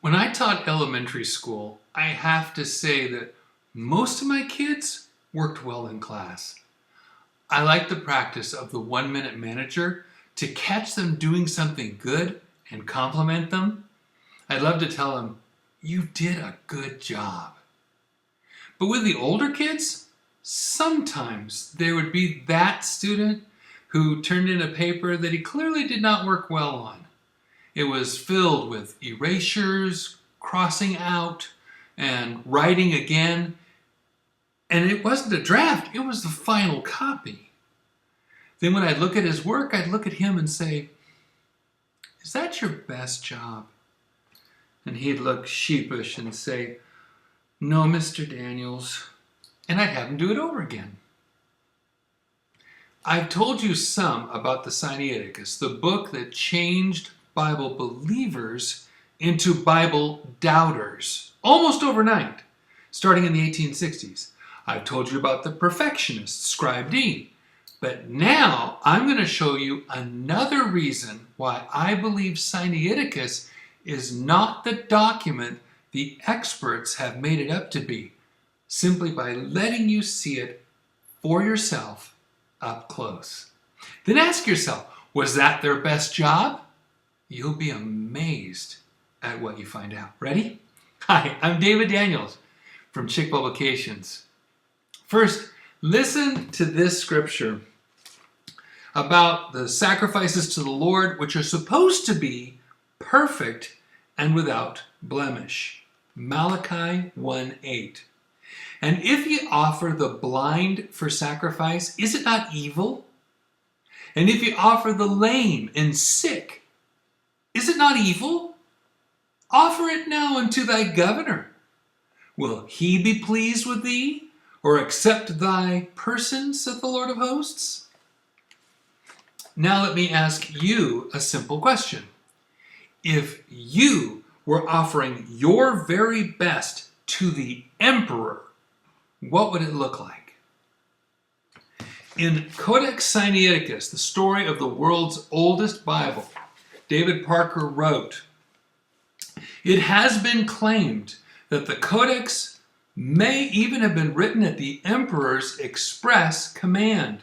When I taught elementary school, I have to say that most of my kids worked well in class. I like the practice of the 1-minute manager to catch them doing something good and compliment them. I'd love to tell them, "You did a good job." But with the older kids, sometimes there would be that student who turned in a paper that he clearly did not work well on. It was filled with erasures, crossing out, and writing again. And it wasn't a draft, it was the final copy. Then when I'd look at his work, I'd look at him and say, "Is that your best job?" And he'd look sheepish and say, "No, Mr. Daniels." And I'd have him do it over again. I've told you some about the Sinaiticus, the book that changed Bible believers into Bible doubters, almost overnight, starting in the 1860s. I've told you about the perfectionist, Scribe D. But now I'm going to show you another reason why I believe Sinaiticus is not the document the experts have made it up to be, simply by letting you see it for yourself up close. Then ask yourself, was that their best job? You'll be amazed at what you find out. Ready? Hi, I'm David Daniels from Chick Publications. First, listen to this scripture about the sacrifices to the Lord, which are supposed to be perfect and without blemish. Malachi 1:8. "And if ye offer the blind for sacrifice, is it not evil? And if ye offer the lame and sick, is it not evil? Offer it now unto thy governor. Will he be pleased with thee, or accept thy person, saith the Lord of hosts?" Now let me ask you a simple question. If you were offering your very best to the emperor, what would it look like? In Codex Sinaiticus, the story of the world's oldest Bible, David Parker wrote, "It has been claimed that the Codex may even have been written at the emperor's express command.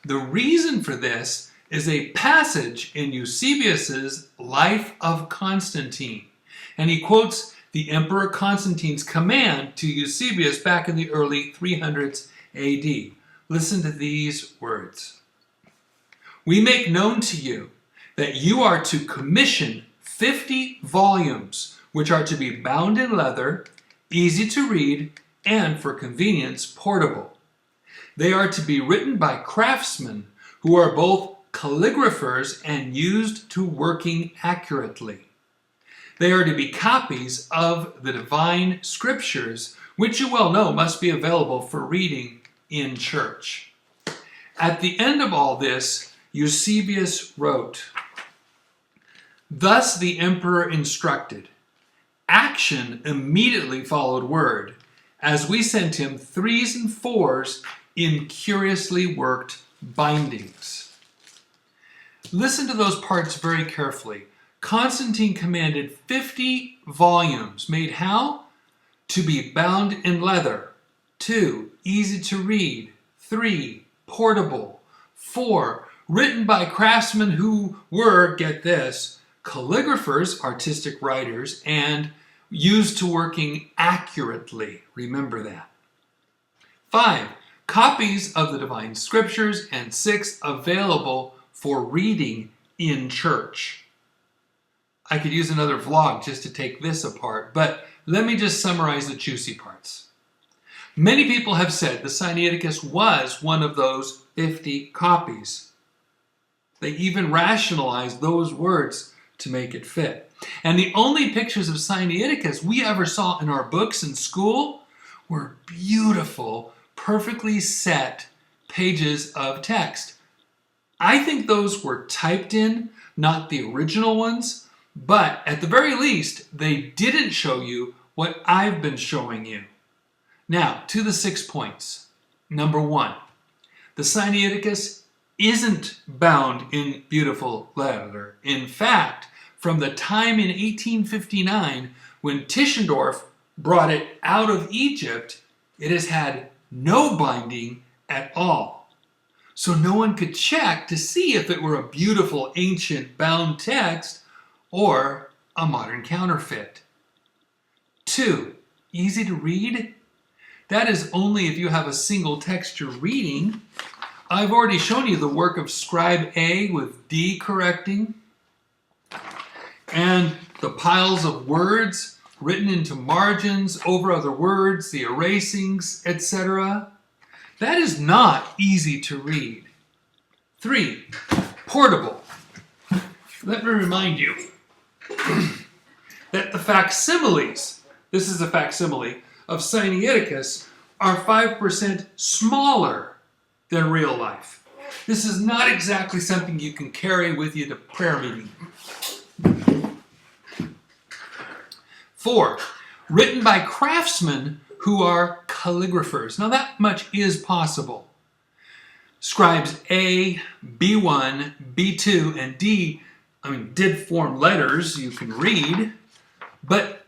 The reason for this is a passage in Eusebius's Life of Constantine." And he quotes the Emperor Constantine's command to Eusebius back in the early 300s AD. Listen to these words. "We make known to you that you are to commission 50 volumes, which are to be bound in leather, easy to read, and for convenience portable. They are to be written by craftsmen who are both calligraphers and used to working accurately. They are to be copies of the divine scriptures, which you well know must be available for reading in church." At the end of all this, Eusebius wrote, "Thus the emperor instructed. Action immediately followed word, as we sent him 3s and 4s in curiously worked bindings." Listen to those parts very carefully. Constantine commanded 50 volumes, made how? To be bound in leather. 2, easy to read. 3, portable. 4, written by craftsmen who were, get this, calligraphers, artistic writers, and used to working accurately. Remember that. 5, copies of the divine scriptures, and 6, available for reading in church. I could use another vlog just to take this apart, but let me just summarize the juicy parts. Many people have said the Sinaiticus was one of those 50 copies. They even rationalized those words to make it fit. And the only pictures of Sinaiticus we ever saw in our books in school were beautiful, perfectly set pages of text. I think those were typed in, not the original ones, but at the very least, they didn't show you what I've been showing you. Now, to the 6 points. Number 1, the Sinaiticus isn't bound in beautiful leather. In fact, from the time in 1859 when Tischendorf brought it out of Egypt, it has had no binding at all. So no one could check to see if it were a beautiful ancient bound text or a modern counterfeit. 2. Easy to read? That is only if you have a single text you're reading. I've already shown you the work of Scribe A with D correcting, and the piles of words written into margins over other words, the erasings, etc. That is not easy to read. 3. Portable. Let me remind you that the facsimiles, this is a facsimile, of Sinaiticus are 5% smaller than real life. This is not exactly something you can carry with you to prayer meeting. 4. Written by craftsmen who are calligraphers. Now that much is possible. Scribes A, B1, B2, and D, did form letters you can read, but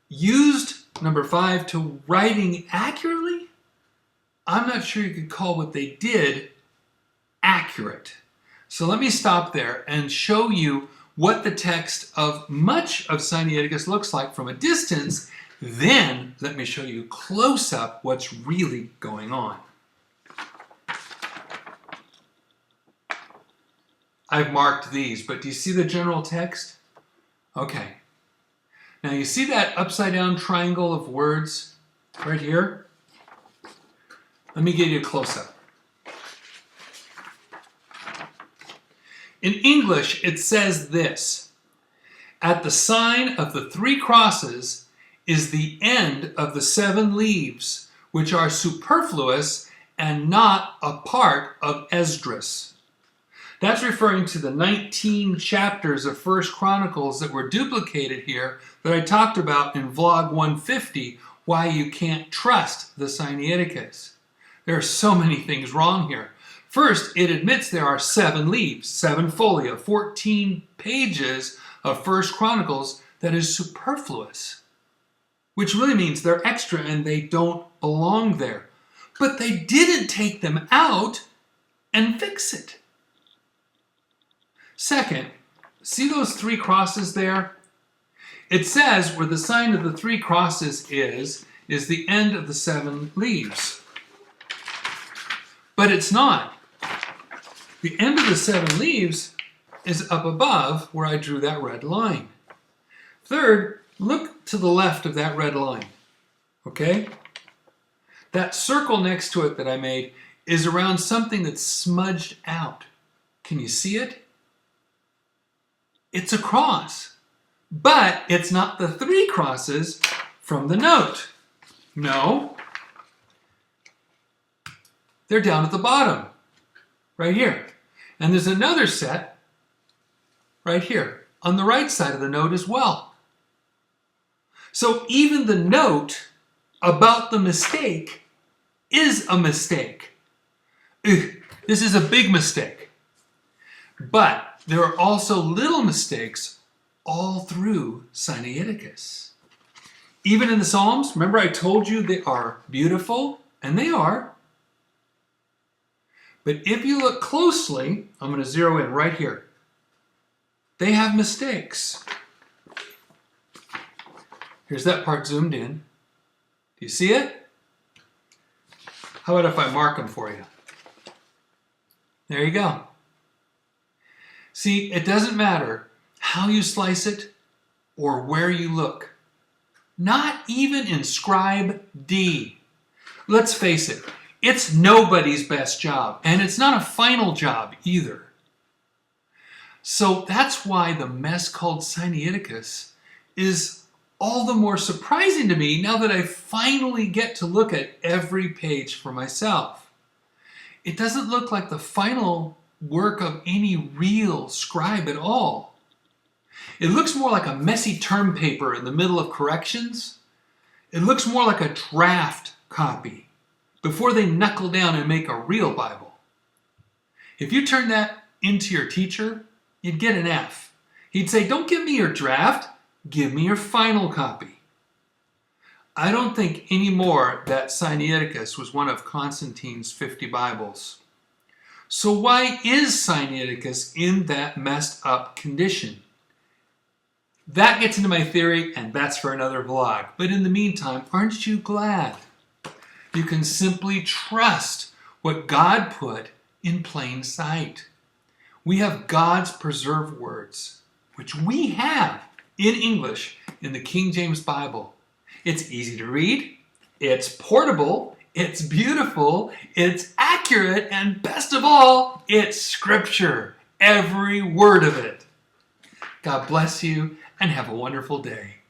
used, number 5, to writing accurately? I'm not sure you could call what they did accurate. So let me stop there and show you what the text of much of Sinaiticus looks like from a distance. Then let me show you close up what's really going on. I've marked these, but do you see the general text? Okay. Now you see that upside down triangle of words right here? Let me give you a close-up. In English, it says this: at the sign of the 3 crosses is the end of the 7 leaves, which are superfluous and not a part of Esdras. That's referring to the 19 chapters of 1 Chronicles that were duplicated here that I talked about in vlog 150, why you can't trust the Sinaiticus. There are so many things wrong here. First, it admits there are 7 leaves, 7 folia, 14 pages of 1 Chronicles that is superfluous, which really means they're extra and they don't belong there. But they didn't take them out and fix it. Second, see those 3 crosses there? It says where the sign of the 3 crosses is the end of the 7 leaves. But it's not. The end of the 7 leaves is up above where I drew that red line. Third, look to the left of that red line. Okay? That circle next to it that I made is around something that's smudged out. Can you see it? It's a cross. But it's not the 3 crosses from the note. No. They're down at the bottom, right here. And there's another set right here on the right side of the note as well. So even the note about the mistake is a mistake. This is a big mistake. But there are also little mistakes all through Sinaiticus. Even in the Psalms, remember I told you they are beautiful, and they are. But if you look closely, I'm going to zero in right here. They have mistakes. Here's that part zoomed in. Do you see it? How about if I mark them for you? There you go. See, it doesn't matter how you slice it or where you look. Not even in Scribe D. Let's face it, it's nobody's best job, and it's not a final job either. So that's why the mess called Sinaiticus is all the more surprising to me now that I finally get to look at every page for myself. It doesn't look like the final work of any real scribe at all. It looks more like a messy term paper in the middle of corrections. It looks more like a draft copy before they knuckle down and make a real Bible. If you turn that into your teacher, you'd get an F. He'd say, don't give me your draft, give me your final copy. I don't think anymore that Sinaiticus was one of Constantine's 50 Bibles. So why is Sinaiticus in that messed up condition? That gets into my theory, and that's for another vlog. But in the meantime, aren't you glad? You can simply trust what God put in plain sight. We have God's preserved words, which we have in English in the King James Bible. It's easy to read, it's portable, it's beautiful, it's accurate, and best of all, it's Scripture. Every word of it. God bless you and have a wonderful day.